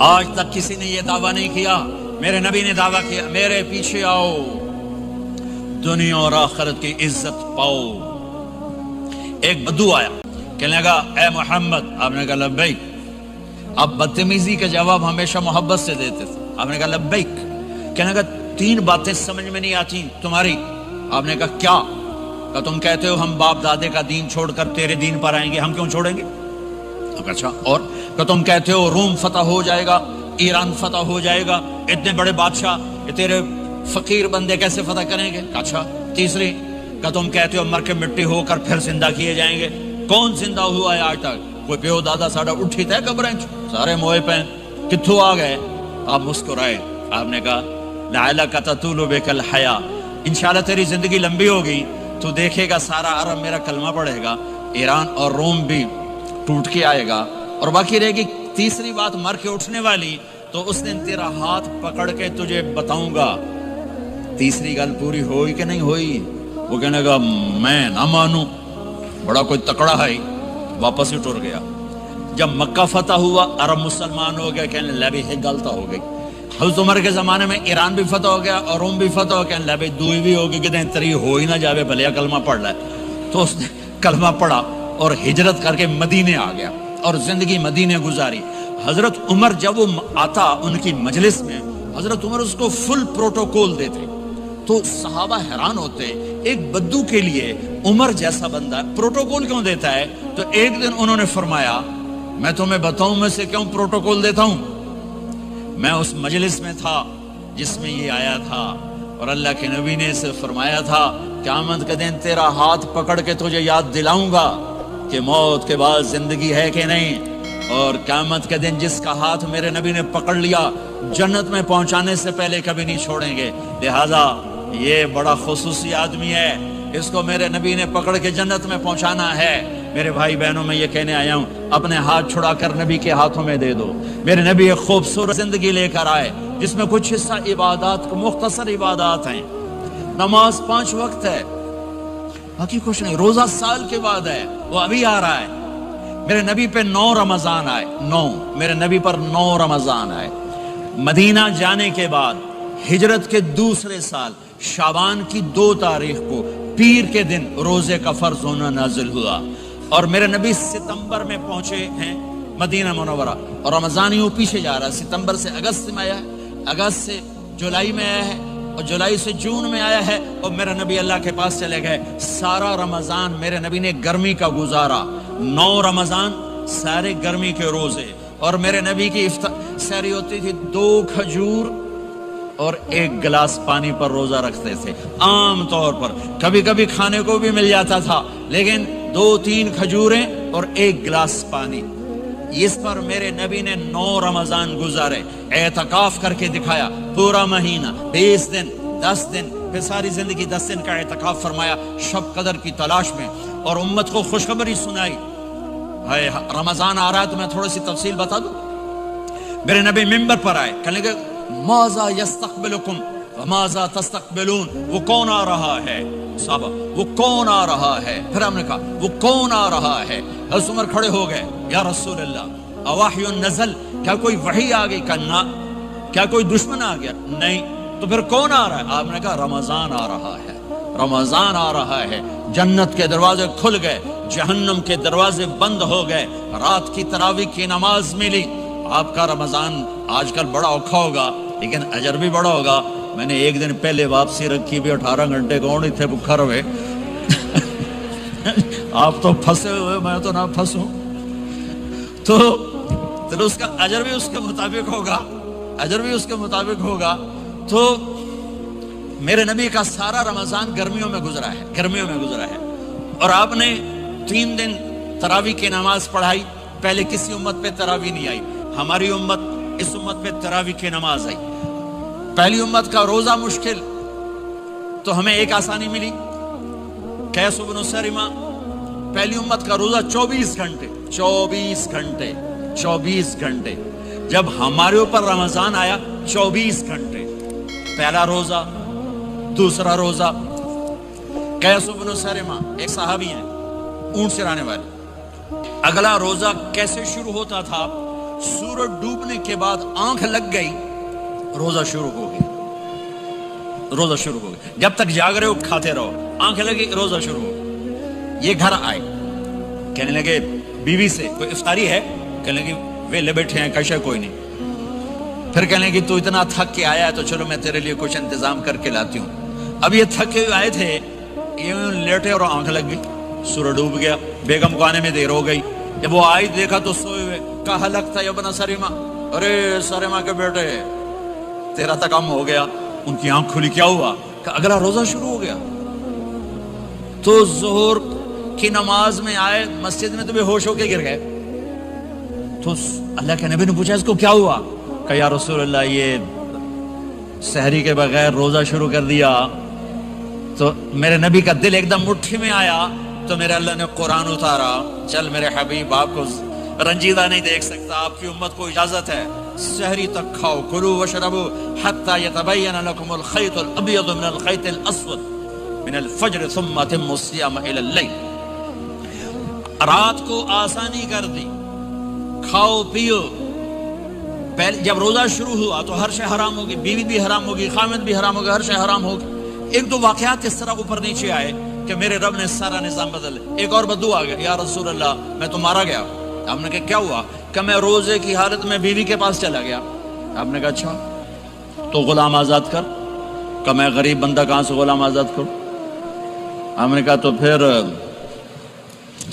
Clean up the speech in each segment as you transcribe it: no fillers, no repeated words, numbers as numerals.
آج تک کسی نے یہ دعویٰ نہیں کیا، میرے نبی نے دعویٰ کیا میرے پیچھے آؤ دنیا اور آخرت کی عزت پاؤ۔ ایک بدو آیا، کہنے لگا اے محمد، آپ نے کہا لبیک۔ آپ بدتمیزی کا جواب ہمیشہ محبت سے دیتے تھے، آپ نے کہا لبیک۔ کہنے لگا 3 باتیں سمجھ میں نہیں آتی تمہاری۔ آپ نے کہا کیا؟ کہ تم کہتے ہو ہم باپ دادے کا دین چھوڑ کر تیرے دین پر آئیں گے، ہم کیوں چھوڑیں گے؟ اچھا، اور کہ تم کہتے ہو روم فتح ہو جائے گا، ایران فتح ہو جائے گا، اتنے بڑے بادشاہ یہ تیرے فقیر بندے کیسے فتح کریں گے؟ اچھا، تیسری کہ تم کہتے ہو مر کے مٹی ہو کر پھر زندہ کیے جائیں گے، کون زندہ ہوا ہے آج تک؟ کوئی پیو دادا ساڑا اٹھی تے قبریں سارے موئے پہ کتھوں آ گئے؟ آپ مسکرائے، آپ نے کہا لعلک تطول بک الحیا، انشاءاللہ تیری زندگی لمبی ہوگی تو دیکھے گا سارا عرب میرا کلمہ پڑھے گا، ایران اور روم بھی ٹوٹ کے آئے گا، اور باقی رہے گی تیسری بات مر کے اٹھنے والی، تو اس دن تیرا ہاتھ پکڑ کے تجھے بتاؤں گا۔ تیسری گل پوری ہوئی کہ نہیں ہوئی؟ وہ کہنے لگا میں نہ مانوں، بڑا کوئی تکڑا ہے، واپس ہی ٹر گیا۔ جب مکہ فتح ہوا، عرب مسلمان ہو گیا، کہنے لے بھی غلطہ ہو گئی۔ حضرت عمر کے زمانے میں ایران بھی فتح ہو گیا اور روم بھی فتح ہو گیا، کہنے لے بھی دوئی بھی ہوگی، کہتے تری ہو ہی نہ جاوے بھلیا کلمہ پڑھ لے۔ تو اس نے کلمہ پڑھا اور ہجرت کر کے مدینے آ گیا اور زندگی مدینے گزاری۔ حضرت عمر جب وہ آتا ان کی مجلس میں، حضرت عمر اس کو فل پروٹوکول دیتے، تو صحابہ حیران ہوتے ایک بدو کے لیے عمر جیسا بندہ پروٹوکول کیوں دیتا ہے؟ تو ایک دن انہوں نے فرمایا میں تمہیں بتاؤں میں سے کیوں پروٹوکول دیتا ہوں؟ میں اس مجلس میں تھا جس میں یہ آیا تھا، اور اللہ کے نبی نے اسے فرمایا تھا قیامت کے دن تیرا ہاتھ پکڑ کے تجھے یاد دلاؤں گا کہ موت کے بعد زندگی ہے کہ نہیں، اور قیامت کے دن جس کا ہاتھ میرے نبی نے پکڑ لیا جنت میں پہنچانے سے پہلے کبھی نہیں چھوڑیں گے، لہذا یہ بڑا خصوصی آدمی ہے، اس کو میرے نبی نے پکڑ کے جنت میں پہنچانا ہے۔ میرے بھائی بہنوں میں یہ کہنے آیا ہوں اپنے ہاتھ چھڑا کر نبی کے ہاتھوں میں دے دو۔ میرے نبی ایک خوبصورت زندگی لے کر آئے جس میں کچھ حصہ عبادات، مختصر عبادات ہیں، نماز 5 وقت ہے، باقی کچھ نہیں، روزہ سال کے بعد ہے، وہ ابھی آ رہا ہے۔ میرے نبی پہ 9 رمضان آئے، 9 میرے نبی پر 9 رمضان آئے۔ مدینہ جانے کے بعد ہجرت کے دوسرے سال شعبان کی 2 تاریخ کو پیر کے دن روزے کا فرض ہونا نازل ہوا، اور میرے نبی ستمبر میں پہنچے ہیں مدینہ منورہ، اور رمضان یوں پیچھے جا رہا ہے، ستمبر سے اگست میں آیا ہے، اگست سے جولائی میں آیا ہے، اور جولائی سے جون میں آیا ہے، اور میرے نبی اللہ کے پاس چلے گئے۔ سارا رمضان میرے نبی نے گرمی کا گزارا، 9 رمضان سارے گرمی کے روزے، اور میرے نبی کی سحری ہوتی تھی 2 کھجور اور 1 گلاس پانی پر روزہ رکھتے تھے عام طور پر، کبھی کبھی کھانے کو بھی مل جاتا تھا، لیکن 2-3 کھجوریں اور 1 گلاس پانی، اس پر میرے نبی نے 9 رمضان گزارے، اعتکاف کر کے دکھایا، پورا مہینہ 20 دن 10 دن، پھر ساری زندگی 10 دن کا اعتکاف فرمایا شب قدر کی تلاش میں، اور امت کو خوشخبری سنائی۔ رمضان آ رہا ہے تو میں تھوڑی سی تفصیل بتا دوں۔ میرے نبی منبر پر آئے، کہنے لگے ماذا یستقبلکم وماذا تستقبلون، وہ کون آ رہا ہے؟ صحابہ وہ کون آ رہا ہے؟ پھر ہم نے کہا وہ کون آ رہا ہے؟ حضرت عمر کھڑے ہو گئے، یا رسول اللہ اواحی نزل، کیا کوئی وحی آ گئی؟ کہا کیا کوئی دشمن آ گیا؟ نہیں، تو پھر کون آ رہا ہے؟ آپ نے کہا رمضان آ رہا ہے، رمضان آ رہا ہے، جنت کے دروازے کھل گئے، جہنم کے دروازے بند ہو گئے، رات کی تراویح کی نماز ملی۔ آپ کا رمضان آج کل بڑا اوکھا ہوگا لیکن اجر بھی بڑا ہوگا۔ میں نے ایک دن پہلے واپسی رکھی بھی 18 گھنٹے کون تھے بکھر ہوئے آپ تو پھنسے ہوئے، میں تو نہ پھنسوں، تو اس کا اجر بھی اس کے مطابق ہوگا، اجر بھی اس کے مطابق ہوگا۔ تو میرے نبی کا سارا رمضان گرمیوں میں گزرا ہے، گرمیوں میں گزرا ہے، اور آپ نے 3 دن تراویح کی نماز پڑھائی۔ پہلے کسی امت پہ تراویح نہیں آئی، ہماری امت، اس امت پہ تراویح کی نماز آئی۔ پہلی امت کا روزہ مشکل، تو ہمیں ایک آسانی ملی، قیس بن سرمہ، پہلی امت کا روزہ 24 گھنٹے 24 گھنٹے 24 گھنٹے، جب ہمارے اوپر رمضان آیا 24 گھنٹے، پہلا روزہ، دوسرا روزہ۔ قیس بن سرمہ ایک صحابی ہیں، اونٹ چرانے والے، اگلا روزہ کیسے شروع ہوتا تھا؟ سورج ڈوبنے کے بعد آنکھ لگ گئی، روزہ شروع ہو گیا، روزہ شروع ہو گیا، جب تک جاگ رہے ہو کھاتے رہو، آنکھ لگی روزہ شروع ہو گیا۔ یہ گھر آئے، کہنے لگے بیوی سے کوئی افطاری ہے؟ کہنے لگے ویلے بیٹھے ہیں، کشا کوئی نہیں۔ پھر کہنے لگے تو اتنا تھک کے آیا ہے تو چلو میں تیرے لیے کچھ انتظام کر کے لاتی ہوں۔ اب یہ تھکے ہوئے آئے تھے، یہ لیٹے اور آنکھ لگ گئی، سورج ڈوب گیا، بیگم کو آنے میں دیر ہو گئی۔ جب وہ آئی دیکھا تو سوئے ہوئے، کہا لگتا ہے ابن سریمہ، ارے سریمہ کے بیٹے تیرا تو کام ہو گیا۔ ان کی آنکھ کھلی، کیا ہوا؟ کہ اگلا روزہ شروع ہو گیا۔ تو ظہر کی نماز میں آئے مسجد میں تو بے ہوش ہو کے گر گئے۔ تو اللہ کے نبی نے پوچھا اس کو کیا ہوا؟ کہ یا رسول اللہ یہ سحری کے بغیر روزہ شروع کر دیا۔ تو میرے نبی کا دل ایک دم مٹھی میں آیا، تو میرے اللہ نے قرآن اتارا، چل میرے حبیب آپ کو رنجیدہ نہیں دیکھ سکتا، آپ کی امت کو اجازت ہے سحری تک کھاؤ، کلوا واشربوا حتی یتبین لکم الخیط الابیض من الخیط الاسود من الفجر ثم اتموا الصیام الی اللیل۔ رات کو آسانی کر دی، کھاؤ پیو۔ پہلے جب روزہ شروع ہوا تو ہر شے حرام ہوگی، بیوی بھی حرام ہوگی، خامد بھی حرام ہوگا، ہر شے حرام ہوگی۔ ایک دو واقعات اس طرح اوپر نیچے آئے کہ میرے رب نے سارا نظام بدل۔ ایک اور بدو آ گیا، یا رسول اللہ میں تو مارا گیا۔ آپ نے کہا کیا ہوا؟ کہ میں روزے کی حالت میں بیوی کے پاس چلا گیا۔ آپ نے کہا اچھا تو غلام آزاد کر۔ کہ میں غریب بندہ کہاں سے غلام آزاد کروں؟ آپ نے کہا تو پھر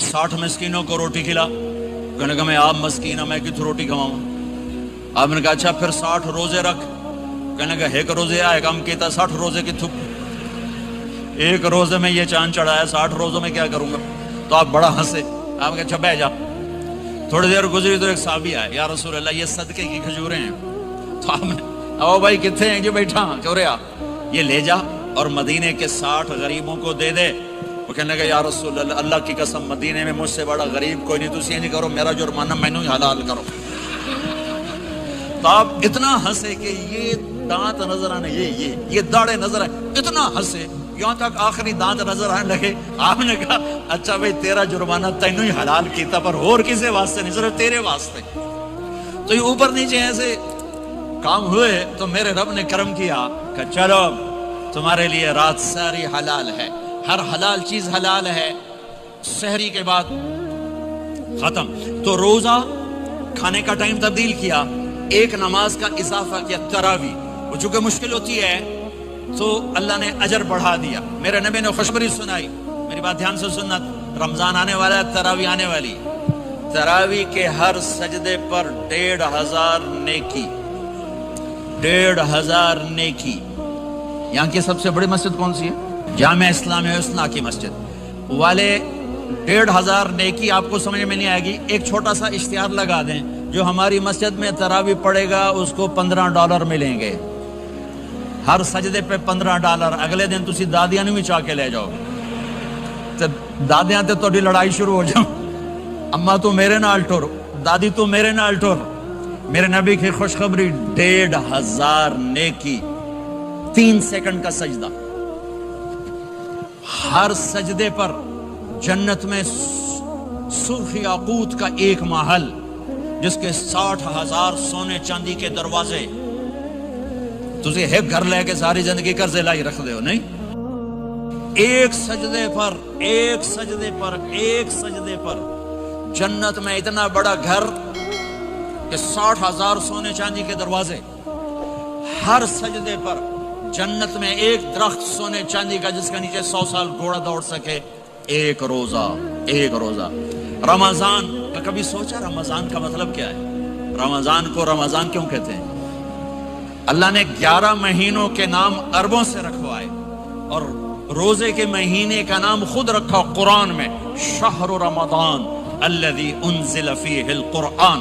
60 مسکینوں کو روٹی کھلا۔ کہنے کہا میں آپ مسکین ہوں، میں کتوں روٹی کھواؤں؟ آپ نے کہا اچھا پھر 60 روزے رکھ۔ کہنے کہا ایک روزے آئے کم کیتا 60 روزے کی تھپ، ایک روزے میں یہ چاند چڑھایا، 60 روزوں میں کیا کروں گا؟ تو آپ بڑا ہنسے۔ آپ کہا اچھا بہ جا۔ تھوڑی دیر گزری تو ایک صحابی آئے، یا رسول اللہ یہ صدقے کی کھجوریں ہیں۔ تو آپ نے او بھائی کتنے ہیں؟ جو بیٹھا چوریا، یہ لے جا اور مدینے کے 60 غریبوں کو دے دے۔ وہ کہنے لگا یا رسول اللہ اللہ کی قسم مدینے میں مجھ سے بڑا غریب کوئی نہیں، تسی یہ نہیں کرو، میرا جرمانہ مینوں ہی حلال کرو۔ تو آپ اتنا ہنسے کہ یہ دانت نظر آنے، یہ داڑھیں نظر آئے، اتنا ہنسے یہاں تک آخری دانت نظر آنے لگے۔ آپ نے کہا اچھا بھائی تیرا جرمانہ تینوں ہی حلال کیتا، پر اور کسی واسطے نہیں، صرف تیرے واسطے۔ تو یہ اوپر نیچے ایسے کام ہوئے تو میرے رب نے کرم کیا کہ چلو تمہارے لیے رات ساری حلال ہے، ہر حلال چیز حلال ہے۔ سحری کے بعد ختم۔ تو روزہ کھانے کا ٹائم تبدیل کیا، ایک نماز کا اضافہ کیا، تراویح۔ وہ چونکہ مشکل ہوتی ہے تو اللہ نے اجر بڑھا دیا۔ میرے نبی نے خوشخبری سنائی، میری بات دھیان سے سننا، رمضان آنے والا ہے، تراویح آنے والی۔ تراویح کے ہر سجدے پر 1500 نیکی، 1500 نیکی۔ یہاں کی سب سے بڑی مسجد کون سی ہے؟ جامع اسلامیہ حسنہ کی مسجد والے 1500 نیکی آپ کو سمجھ میں نہیں آئے گی۔ ایک چھوٹا سا اشتہار لگا دیں، جو ہماری مسجد میں تراویح پڑے گا اس کو $15 ملیں گے، ہر سجدے پہ $15۔ اگلے دن تسی دادیاں نہیں بھی چاہ کے لے جاؤ، دادیاں تے تھوڑی لڑائی شروع ہو جاؤ، اما تو میرے نال ٹور، دادی تو میرے نال ٹور۔ میرے نبی کی خوشخبری 1500 نیکی، 3 سیکنڈ کا سجدہ، ہر سجدے پر جنت میں سرخ یاقوت کا ایک محل جس کے 60,000 سونے چاندی کے دروازے۔ تسی ایک گھر لے کے ساری زندگی قرضے لائی رکھ دے ہو نہیں؟ ایک سجدے پر، ایک سجدے پر، ایک سجدے پر جنت میں اتنا بڑا گھر کہ 60,000 سونے چاندی کے دروازے، ہر سجدے پر جنت میں ایک درخت سونے چاندی کا جس کے نیچے 100 سال گھوڑا دوڑ سکے۔ ایک روزہ، ایک روزہ۔ رمضان کا کبھی سوچا رمضان کا مطلب کیا ہے؟ رمضان کو رمضان کیوں کہتے ہیں؟ اللہ نے 11 مہینوں کے نام عربوں سے رکھوائے اور روزے کے مہینے کا نام خود رکھا قرآن میں، شہر رمضان الذی انزل فیہ القرآن۔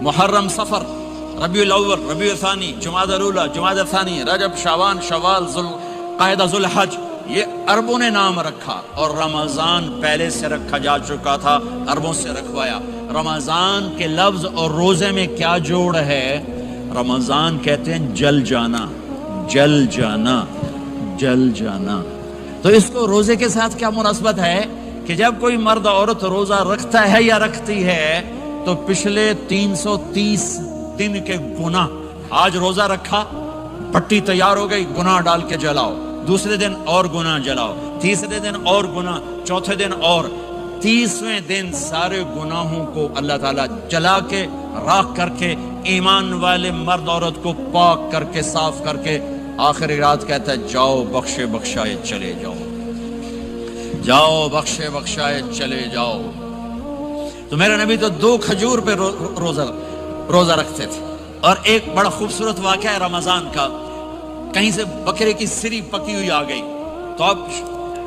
محرم، صفر، ربیع الاول، ربیع الثانی، جمادی الاولی، جمادی الثانی، رجب، شعبان، شوال، ذوالقعدہ، ذوالحج، یہ عربوں نے نام رکھا۔ اور رمضان پہلے سے رکھا جا چکا تھا، عربوں سے رکھوایا۔ رمضان کے لفظ اور روزے میں کیا جوڑ ہے؟ رمضان کہتے ہیں جل جانا، جل جانا، جل جانا۔ تو اس کو روزے کے ساتھ کیا مناسبت ہے کہ جب کوئی مرد عورت روزہ رکھتا ہے یا رکھتی ہے تو پچھلے 330 دن کے گناہ، آج روزہ رکھا، پٹی تیار ہو گئی، گناہ ڈال کے جلاؤ، دوسرے دن اور گناہ جلاؤ، تیسرے دن اور گناہ، چوتھے دن اور، 30ویں دن سارے گناہوں کو اللہ تعالیٰ جلا کے راکھ کر کے ایمان والے مرد عورت کو پاک کر کے صاف کر کے آخری رات کہتا ہے جاؤ بخشے بخشائے چلے جاؤ، جاؤ بخشے بخشائے چلے جاؤ۔ تو میرے نبی تو 2 کھجور پہ روزہ رکھتے تھے۔ اور ایک بڑا خوبصورت واقعہ ہے رمضان کا، کہیں سے بکرے کی سری پکی ہوئی آ گئی تو آپ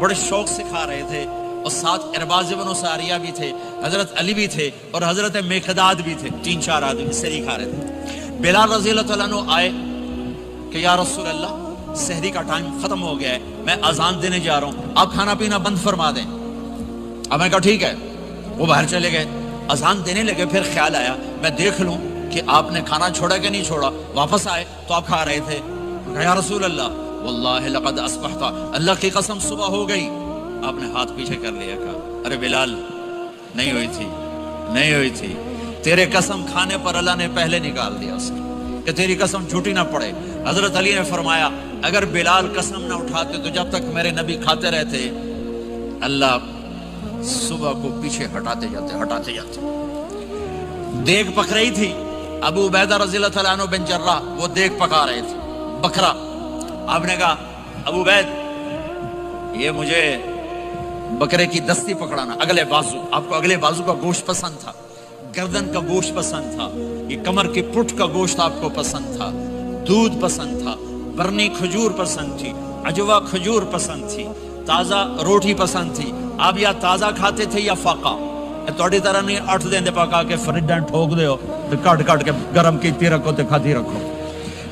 بڑے شوق سے کھا رہے تھے، اور ساتھ ارباز بن ساریہ بھی تھے، حضرت علی بھی تھے اور حضرت مقداد بھی تھے، 3-4 آدمی سحری کھا رہے تھے۔ بلال رضی اللہ تعالیٰ عنہ آئے کہ یا رسول اللہ سحری کا ٹائم ختم ہو گیا ہے، میں اذان دینے جا رہا ہوں، آپ کھانا پینا بند فرما دیں۔ اب میں کہا ٹھیک ہے، وہ باہر چلے گئے، اذان دینے لگے، پھر خیال آیا میں دیکھ لوں کہ آپ نے کھانا چھوڑا کہ نہیں چھوڑا، واپس آئے تو آپ کھا رہے تھے۔ یا رسول اللہ واللہ لقد اصبحت، اللہ کی قسم صبح ہو گئی۔ آپ نے ہاتھ پیچھے کر لیا، کہا ارے بلال نہیں ہوئی تھی، نہیں ہوئی تھی، تیرے قسم کھانے پر اللہ نے پہلے نکال دیا اس کی کہ تیری قسم جھوٹی نہ پڑے۔ حضرت علی نے فرمایا اگر بلال قسم نہ اٹھاتے تو جب تک میرے نبی کھاتے رہتے اللہ صبح کو پیچھے ہٹاتے جاتے۔ دیگ پک رہی تھی، ابو عبیدہ رضی اللہ تعالیٰ عنہ بن جراح وہ دیگ پکا رہے تھے، بکرا۔ آپ نے کہا ابو عبید یہ مجھے بکرے کی دستی پکڑانا، اگلے بازو، آپ کو اگلے بازو کا گوشت پسند تھا، گردن کا گوشت پسند تھا، یہ کمر کی پٹ کا گوشت آپ کو پسند تھا، دودھ پسند تھا، برنی کھجور پسند تھی، عجوا کھجور پسند تھی، تازہ روٹی پسند تھی۔ آپ یا تازہ کھاتے تھے یا فاقہ، توڑی طرح نہیں 8 دن دے پکا کے فریڈاں ٹھوک دے ہو تو کٹ کے گرم کیتی رکھو تو کھاتی رکھو،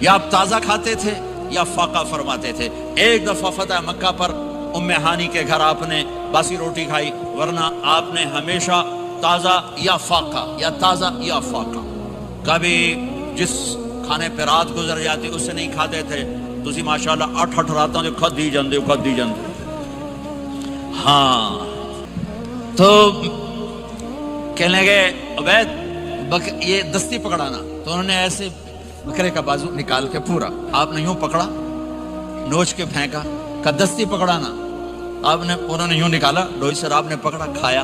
یا آپ تازہ کھاتے تھے یا فاقہ فرماتے تھے۔ ایک دفعہ فتح مکہ پر ام ہانی کے گھر آپ نے باسی روٹی کھائی، ورنہ آپ نے ہمیشہ تازہ یا فاقہ یا تازہ یا فاقہ، کبھی جس کھانے پہ رات گزر جاتی اس سے نہیں کھاتے تھے۔ تسی ماشاءاللہ 8 راتوں جو کھد دی جاندے ہاں۔ تو کہنے لگے عبید یہ دستی پکڑانا، تو انہوں نے ایسے بکرے کا بازو نکال کے پورا آپ نے یوں پکڑا، نوچ کے پھینکا، کہا دستی پکڑانا، انہوں نے یوں نکالا ڈوئی سر، آپ نے پکڑا کھایا،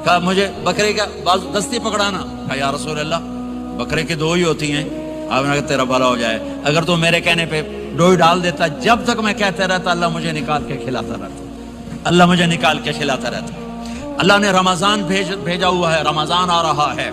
کہا مجھے بکرے کا بازو دستی پکڑانا، کہا یا رسول اللہ بکرے کی 2 ہی ہوتی ہیں۔ آپ نے کہا تیرا بھلا ہو جائے، اگر تو میرے کہنے پہ ڈوئی ڈال دیتا، جب تک میں کہتے رہتا اللہ مجھے نکال کے کھلاتا رہتا، اللہ مجھے نکال کے کھلاتا رہتا۔ اللہ نے رمضان بھیجا ہوا ہے، رمضان آ رہا ہے،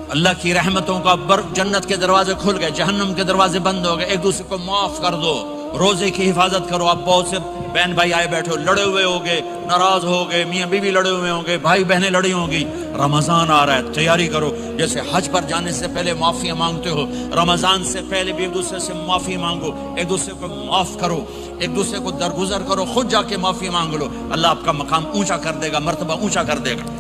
اللہ کی رحمتوں کا جنت کے دروازے کھل گئے، جہنم کے دروازے بند ہو گئے، ایک دوسرے کو معاف کر دو، روزے کی حفاظت کرو۔ آپ بہت سے بہن بھائی آئے بیٹھے ہو، لڑے ہوئے ہوگے، ناراض ہوگے، میاں بیوی لڑے ہوئے ہوں گے، بھائی بہنیں لڑی ہوں گی، رمضان آ رہا ہے، تیاری کرو۔ جیسے حج پر جانے سے پہلے معافیاں مانگتے ہو، رمضان سے پہلے بھی ایک دوسرے سے معافی مانگو، ایک دوسرے کو معاف کرو، ایک دوسرے کو درگزر کرو، خود جا کے معافی مانگ لو، اللہ آپ کا مقام اونچا کر دے گا، مرتبہ اونچا کر دے گا۔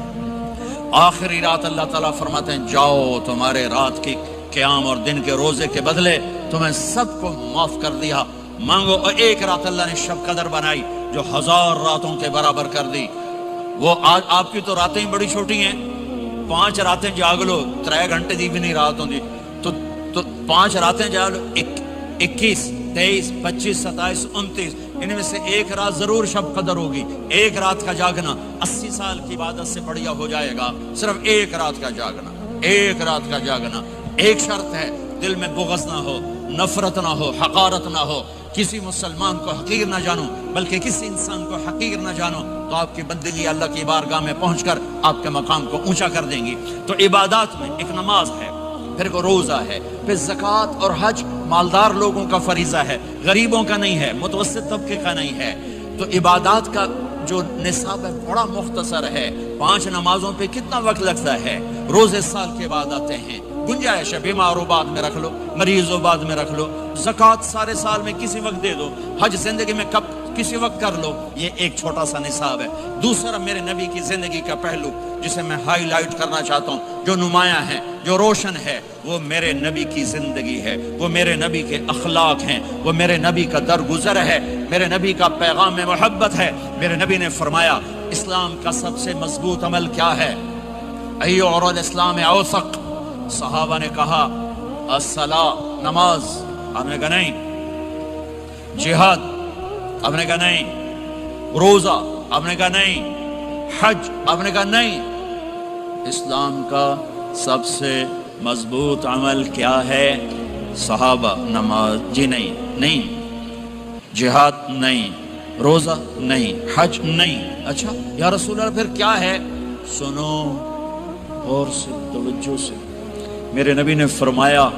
آخری رات اللہ تعالیٰ فرماتے ہیں جاؤ تمہارے رات کی قیام اور دن کے روزے کے بدلے تمہیں سب کو معاف کر دیا، مانگو۔ اور ایک رات اللہ نے شب قدر بنائی جو 1000 راتوں کے برابر کر دی۔ وہ آج آپ کی تو راتیں بڑی چھوٹی ہیں، 5 راتیں جاگ لو، 3 گھنٹے دی بھی نہیں رات ہوندی، تو 5 راتیں جاگ لو، 21 23 25 27 29، ان میں سے ایک رات ضرور شب قدر ہوگی۔ ایک رات کا جاگنا 80 سال کی عبادت سے بڑھیا ہو جائے گا، صرف ایک رات کا جاگنا، ایک رات کا جاگنا۔ ایک شرط ہے، دل میں بغض نہ ہو، نفرت نہ ہو، حقارت نہ ہو، کسی مسلمان کو حقیر نہ جانو، بلکہ کسی انسان کو حقیر نہ جانو، تو آپ کی بندگی اللہ کی بارگاہ میں پہنچ کر آپ کے مقام کو اونچا کر دیں گی۔ تو عبادات میں ایک نماز ہے، پھر کو روزہ ہے، پھر زکوٰۃ اور حج مالدار لوگوں کا فریضہ ہے، غریبوں کا نہیں ہے، متوسط طبقے کا نہیں ہے۔ تو عبادات کا جو نصاب ہے بڑا مختصر ہے۔ 5 نمازوں پہ کتنا وقت لگتا ہے؟ روزے سال کے بعد آتے ہیں، گنجائش ہے، بیمار ہو بعد میں رکھ لو، مریض ہو بعد میں رکھ لو، زکوٰۃ سارے سال میں کسی وقت دے دو، حج زندگی میں کب کسی وقت کر لو۔ یہ ایک چھوٹا سا نصاب ہے۔ دوسرا میرے نبی کی زندگی کا پہلو جسے میں ہائی لائٹ کرنا چاہتا ہوں، جو نمایاں ہے، جو روشن ہے، وہ میرے نبی کی زندگی ہے، وہ میرے نبی کے اخلاق ہیں، وہ میرے نبی کا درگزر ہے، میرے نبی کا پیغام محبت ہے۔ میرے نبی نے فرمایا اسلام کا سب سے مضبوط عمل کیا ہے؟ ایو عروض اسلام اوثق، صحابہ نے کہا الصلاۃ، نماز، آپ نے کہا نہیں، جہاد، آپ نے کہا نہیں، روزہ، آپ نے کہا نہیں، حج، آپ نے کہا نہیں، اسلام کا سب سے مضبوط عمل کیا ہے؟ صحابہ، نماز، جی نہیں، جہاد نہیں، روزہ نہیں، حج نہیں، اچھا یا رسول اللہ پھر کیا ہے؟ سنو اور سے توجہ سے، میرے نبی نے فرمایا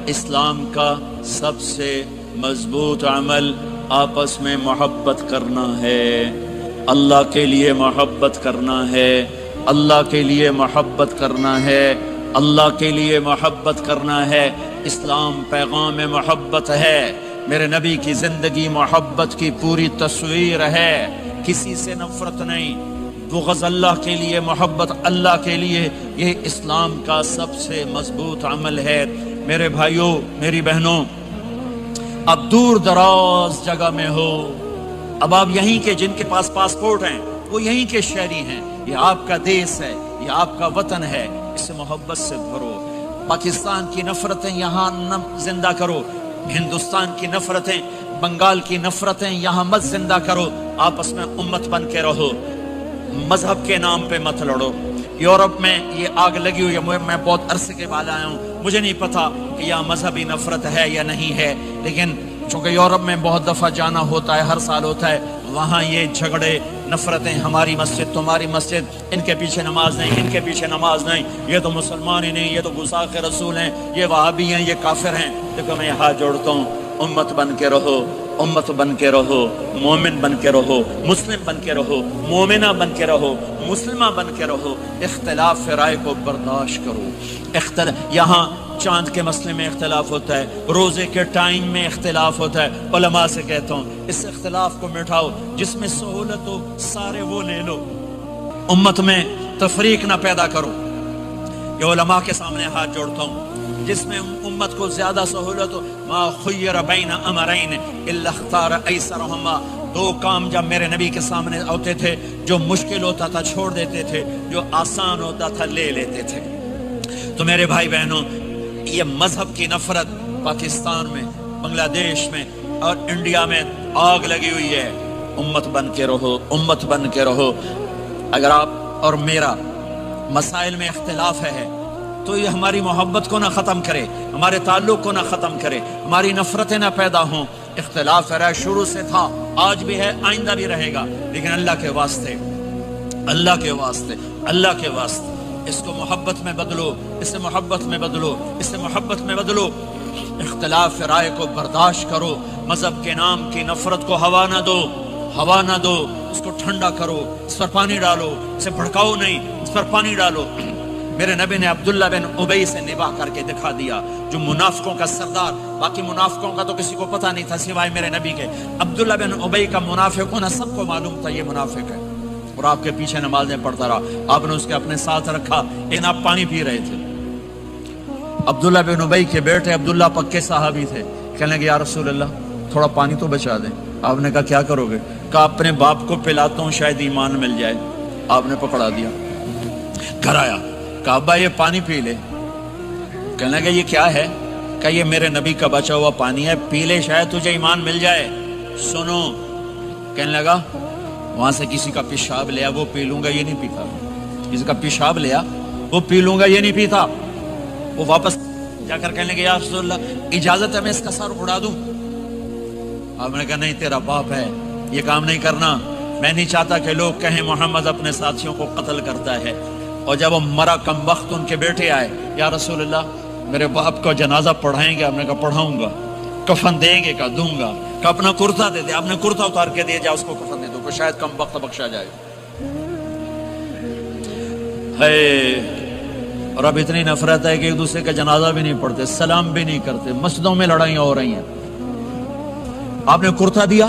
اسلام کا سب سے مضبوط عمل آپس میں محبت کرنا ہے، اللہ کے لیے محبت کرنا ہے، اللہ کے لیے محبت کرنا ہے، اللہ کے لیے محبت کرنا ہے۔ اسلام پیغام محبت ہے، میرے نبی کی زندگی محبت کی پوری تصویر ہے، کسی سے نفرت نہیں، بغض اللہ کے لیے، محبت اللہ کے لیے، یہ اسلام کا سب سے مضبوط عمل ہے۔ میرے بھائیوں، میری بہنوں، اب دور دراز جگہ میں ہو، اب آپ یہیں کے، جن کے پاس پاسپورٹ ہیں وہ یہیں کے شہری ہیں، یہ آپ کا دیس ہے، یہ آپ کا وطن ہے، اسے محبت سے بھرو۔ پاکستان کی نفرتیں یہاں نہ زندہ کرو، ہندوستان کی نفرتیں، بنگال کی نفرتیں یہاں مت زندہ کرو، آپس میں امت بن کے رہو، مذہب کے نام پہ مت لڑو۔ یورپ میں یہ آگ لگی ہوئی ہے، میں بہت عرصے کے بعد آیا ہوں، مجھے نہیں پتا کہ یہاں مذہبی نفرت ہے یا نہیں ہے، لیکن چونکہ یورپ میں بہت دفعہ جانا ہوتا ہے، ہر سال ہوتا ہے، وہاں یہ جھگڑے، نفرتیں، ہماری مسجد، تمہاری مسجد، ان کے پیچھے نماز نہیں، ان کے پیچھے نماز نہیں، یہ تو مسلمان ہی نہیں، یہ تو گستاخ رسول ہیں، یہ وہابی ہیں، یہ کافر ہیں۔ دیکھو میں ہاتھ جوڑتا ہوں، امت بن کے رہو، امت بن کے رہو، مومن بن کے رہو، مسلم بن کے رہو، مومنہ بن کے رہو، مسلمہ بن کے رہو، اختلاف رائے کو برداشت کرو۔ یہاں چاند کے مسئلے میں اختلاف ہوتا ہے، روزے کے ٹائم میں اختلاف ہوتا ہے، علماء سے کہتا ہوں اس اختلاف کو مٹھاؤ، جس میں سہولت ہو سارے وہ لے لو، امت میں تفریق نہ پیدا کرو۔ یہ علماء کے سامنے ہاتھ جوڑتا ہوں، جس میں امت کو زیادہ سہولت ہو، ما خیر بین امرین الا اختار ایسرہما، دو کام جب میرے نبی کے سامنے ہوتے تھے، جو مشکل ہوتا تھا چھوڑ دیتے تھے، جو آسان ہوتا تھا لے لیتے تھے۔ تو میرے بھائی بہنوں، یہ مذہب کی نفرت پاکستان میں، بنگلہ دیش میں اور انڈیا میں آگ لگی ہوئی ہے۔ امت بن کے رہو، امت بن کے رہو۔ اگر آپ اور میرا مسائل میں اختلاف ہے تو یہ ہماری محبت کو نہ ختم کرے، ہمارے تعلق کو نہ ختم کرے، ہماری نفرتیں نہ پیدا ہوں۔ اختلاف ہے، شروع سے تھا، آج بھی ہے، آئندہ بھی رہے گا، لیکن اللہ کے واسطے، اللہ کے واسطے، اللہ کے واسطے اس کو محبت میں بدلو، اسے محبت میں بدلو، اسے محبت میں بدلو۔ اختلاف رائے کو برداشت کرو، مذہب کے نام کی نفرت کو ہوا نہ دو، ہوا نہ دو، اس کو ٹھنڈا کرو، اس پر پانی ڈالو، اسے بھڑکاؤ نہیں، اس پر پانی ڈالو۔ میرے نبی نے عبداللہ بن ابی سے نباہ کر کے دکھا دیا، جو منافقوں کا سردار، باقی منافقوں کا تو کسی کو پتہ نہیں تھا سوائے میرے نبی کے، عبداللہ بن ابی کا منافق ہونا سب کو معلوم تھا، یہ منافق ہے، اور آپ کے پیچھے نمازیں پڑھتا رہا، آپ نے اس کے اپنے ساتھ رکھا، لیکن آپ پانی پی رہے تھے۔ عبداللہ بن ابی کے بیٹے عبداللہ پکے صحابی تھے، کہنے لگے یا رسول اللہ تھوڑا پانی تو بچا دیں۔ آپ نے کہا کیا کرو گے؟ کہا اپنے باپ کو پلاتا ہوں شاید ایمان مل جائے۔ آپ نے پکڑا دیا، گھر آیا، کہا ابا یہ پانی پی لے۔ کہنے لگے یہ کیا ہے؟ کہا یہ میرے نبی کا بچا ہوا پانی ہے، پی لے شاید تجھے ایمان مل جائے۔ سنو، کہنے لگا وہاں سے کسی کا پیشاب لیا وہ پی لوں گا، یہ نہیں پیتا، کسی کا پیشاب لیا وہ پی لوں گا، یہ نہیں پیتا۔ وہ واپس جا کر کہنے لگے یا رسول اللہ اجازت ہے میں اس کا سر اڑا دوں؟ آپ نے کہا نہیں، تیرا باپ ہے، یہ کام نہیں کرنا، میں نہیں چاہتا کہ لوگ کہیں محمد اپنے ساتھیوں کو قتل کرتا ہے۔ اور جب وہ مرا کم وقت ان کے بیٹے آئے، یا رسول اللہ میرے باپ کا جنازہ پڑھائیں گے؟ آپ نے کہا پڑھاؤں گا۔ کفن دیں گے؟ کہا دوں گا۔ کہ اپنا کرتا دے دے، آپ نے کرتا اتار کے دے جا، اس کو کفن دے دو کہ شاید کم وقت بخشا جائے۔ اور اب اتنی نفرت ہے کہ ایک دوسرے کا جنازہ بھی نہیں پڑھتے، سلام بھی نہیں کرتے، مسجدوں میں لڑائیاں ہو رہی ہیں۔ آپ نے کرتا دیا،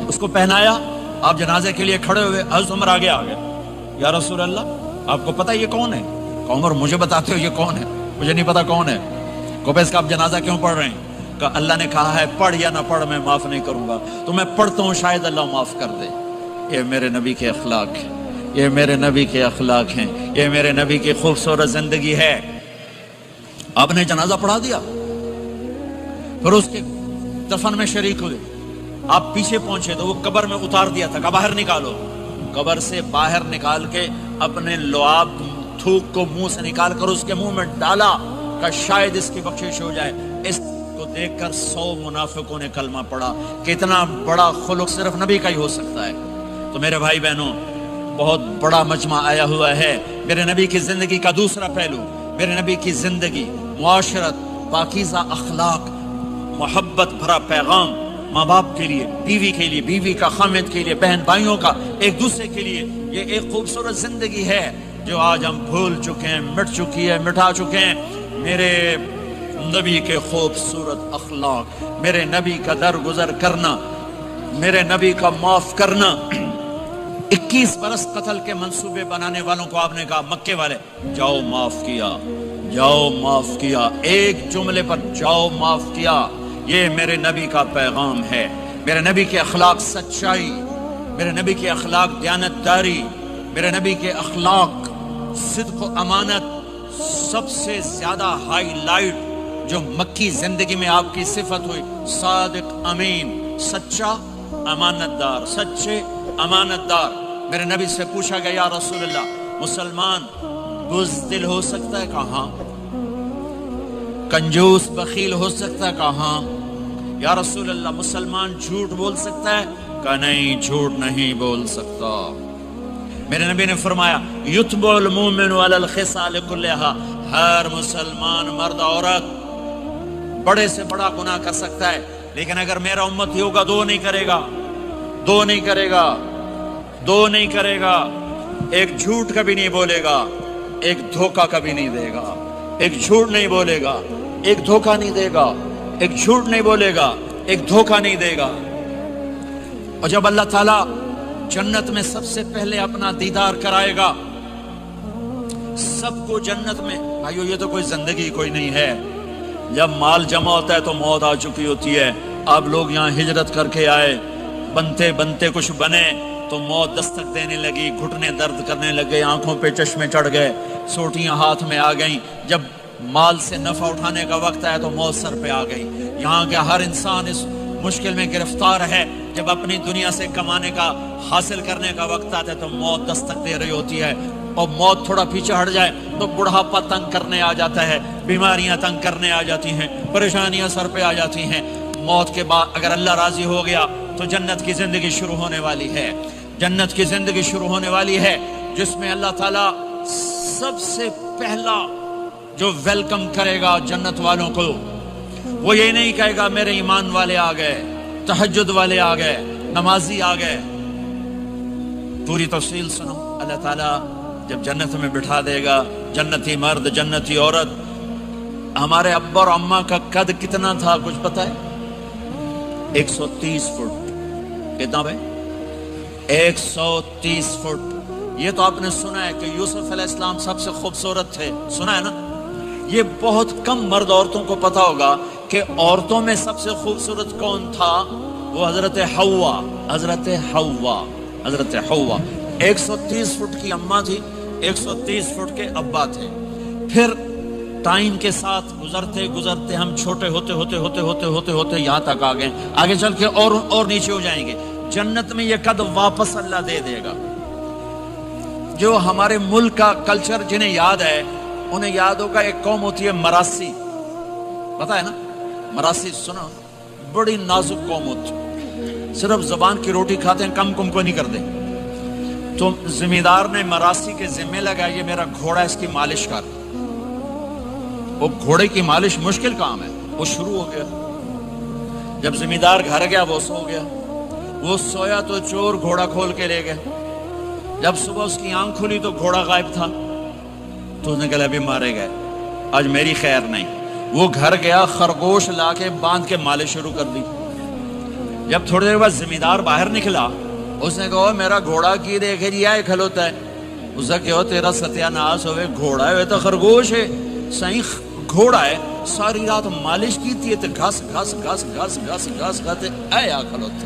اس کو پہنایا، آپ جنازے کے لیے کھڑے ہوئے، حضرت عمر آگے آ گئے، یا رسول اللہ آپ کو پتہ یہ کون ہے؟ کہ عمر مجھے بتاتے ہو یہ کون ہے؟ مجھے نہیں پتا کون ہے۔ کہ اس کا آپ جنازہ کیوں پڑھ رہے ہیں؟ کہ اللہ نے کہا ہے پڑھ یا نہ پڑھ میں معاف نہیں کروں گا، تو میں پڑھتا ہوں شاید اللہ معاف کر دے۔ یہ میرے نبی کے اخلاق ہے، یہ میرے نبی کے اخلاق ہیں، یہ میرے نبی کی خوبصورت زندگی ہے۔ آپ نے جنازہ پڑھا دیا، پھر اس کے دفن میں شریک ہوئے، آپ پیچھے پہنچے تو وہ قبر میں اتار دیا تھا کہ باہر نکالو، قبر سے باہر نکال کے اپنے لعاب تھوک کو منہ سے نکال کر اس کے منہ میں ڈالا کہ شاید اس کی بخشش ہو جائے۔ اس کو دیکھ کر 100 منافقوں نے کلمہ پڑھا کہ اتنا بڑا خلق صرف نبی کا ہی ہو سکتا ہے۔ تو میرے بھائی بہنوں، بہت بڑا مجمع آیا ہوا ہے۔ میرے نبی کی زندگی کا دوسرا پہلو، میرے نبی کی زندگی، معاشرت، پاکیزہ اخلاق، محبت بھرا پیغام، ماں باپ کے لیے، بیوی کے لیے، بیوی کا خامد کے لیے، بہن بھائیوں کا ایک دوسرے کے لیے، یہ ایک خوبصورت زندگی ہے جو آج ہم بھول چکے ہیں، مٹ چکی ہے، مٹا چکے ہیں۔ میرے نبی کے خوبصورت اخلاق، میرے نبی کا درگزر کرنا، میرے نبی کا معاف کرنا۔ 21 برس قتل کے منصوبے بنانے والوں کو آپ نے کہا، مکے والے جاؤ معاف کیا، جاؤ معاف کیا، ایک جملے پر جاؤ معاف کیا۔ یہ میرے نبی کا پیغام ہے۔ میرے نبی کے اخلاق سچائی، میرے نبی کے اخلاق دیانتداری، میرے نبی کے اخلاق صدق و امانت، سب سے زیادہ ہائی لائٹ جو مکی زندگی میں آپ کی صفت ہوئی، صادق امین، سچا امانت دار، سچے امانت دار۔ میرے نبی سے پوچھا گیا، یا رسول اللہ، مسلمان بزدل ہو سکتا ہے؟ کہاں؟ کنجوس بخیل ہو سکتا ہے؟ کہاں؟ یا رسول اللہ، مسلمان جھوٹ بول سکتا ہے؟ کہا نہیں، جھوٹ نہیں بول سکتا۔ میرے نبی نے فرمایا، یتبع المؤمن علی الخصال کلھا، ہر مسلمان مرد عورت بڑے سے بڑا گناہ کر سکتا ہے، لیکن اگر میرا امتی ہوگا دو نہیں کرے گا، دو نہیں کرے گا، دو نہیں کرے گا۔ ایک جھوٹ کبھی نہیں بولے گا، ایک دھوکہ کبھی نہیں دے گا۔ ایک جھوٹ نہیں بولے گا، ایک دھوکہ نہیں دے گا، ایک جھوٹ نہیں بولے گا، ایک دھوکہ نہیں دے گا۔ اور جب اللہ تعالیٰ جنت میں سب سے پہلے اپنا دیدار کرائے گا، سب کو جنت میں، بھائیو یہ تو کوئی زندگی کوئی نہیں ہے۔ جب مال جمع ہوتا ہے تو موت آ چکی ہوتی ہے۔ آپ لوگ یہاں ہجرت کر کے آئے، بنتے بنتے کچھ بنے تو موت دستک دینے لگی، گھٹنے درد کرنے لگے، آنکھوں پہ چشمے چڑھ گئے، سوٹیاں ہاتھ میں آ گئیں۔ جب مال سے نفع اٹھانے کا وقت آیا تو موت سر پہ آ گئی۔ یہاں کے ہر انسان اس مشکل میں گرفتار ہے، جب اپنی دنیا سے کمانے کا، حاصل کرنے کا وقت آتا ہے تو موت دستک دے رہی ہوتی ہے۔ اور موت تھوڑا پیچھے ہٹ جائے تو بڑھاپا تنگ کرنے آ جاتا ہے، بیماریاں تنگ کرنے آ جاتی ہیں، پریشانیاں سر پہ آ جاتی ہیں۔ موت کے بعد اگر اللہ راضی ہو گیا تو جنت کی زندگی شروع ہونے والی ہے، جنت کی زندگی شروع ہونے والی ہے، جس میں اللہ تعالیٰ سب سے پہلا جو ویلکم کرے گا جنت والوں کو، وہ یہ نہیں کہے گا میرے ایمان والے آ گئے، تہجد والے آ گئے، نمازی آ گئے۔ پوری تفصیل سنو۔ اللہ تعالیٰ جب جنت میں بٹھا دے گا، جنتی مرد، جنتی عورت۔ ہمارے ابا اور اماں کا قد کتنا تھا کچھ پتہ ہے؟ 130 فٹ۔ کتنا بھائی؟ 130 فٹ۔ یہ تو آپ نے سنا ہے کہ یوسف علیہ السلام سب سے خوبصورت تھے، سنا ہے نا؟ یہ بہت کم مرد عورتوں کو پتا ہوگا کہ عورتوں میں سب سے خوبصورت کون تھا؟ وہ حضرت حوا، حضرت حوا، حضرت حوا۔ 130 فٹ کی اماں تھی، 130 فٹ کے ابا تھے۔ پھر ٹائم کے ساتھ گزرتے گزرتے ہم چھوٹے ہوتے ہوتے ہوتے ہوتے ہوتے ہوتے یہاں تک آ گئے، آگے چل کے اور نیچے ہو جائیں گے۔ جنت میں یہ قد واپس اللہ دے دے گا۔ جو ہمارے ملک کا کلچر جنہیں یاد ہے انہیں یاد ہوگا، ایک قوم ہوتی ہے مراسی، پتا ہے نا؟ مراسی سنا، بڑی نازک قوم ہوتی، صرف زبان کی روٹی کھاتے ہیں، کم کو نہیں کرتے۔ تو زمیندار نے مراسی کے ذمہ لگا، یہ میرا گھوڑا، اس کی مالش کر۔ وہ گھوڑے کی مالش مشکل کام ہے، وہ شروع ہو گیا۔ جب زمیندار گھر گیا وہ سو گیا، وہ سویا تو چور گھوڑا کھول کے لے گئے۔ جب صبح اس کی آنکھ کھلی تو گھوڑا غائب تھا، تو اس نے کہا ابھی مارے گئے، آج میری خیر نہیں۔ وہ گھر گیا، خرگوش لا کے باندھ کے مالش شروع کر دی۔ جب تھوڑی دیر بعد زمیندار باہر نکلا، اس نے کہا میرا گھوڑا کی دیکھے جی آئے کھلوتا ہے۔ اس نے کہا تیرا ستیہ ناس ہوئے، گھوڑا ہے تو خرگوش ہے، صحیح گھوڑا ہے، ساری رات مالش کی تھی تو گھاس گھاس گھاس گھاس گھاس گھاس کھاتے اے آ کھلوتے۔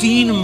3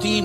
3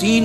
3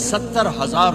70,000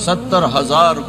70,000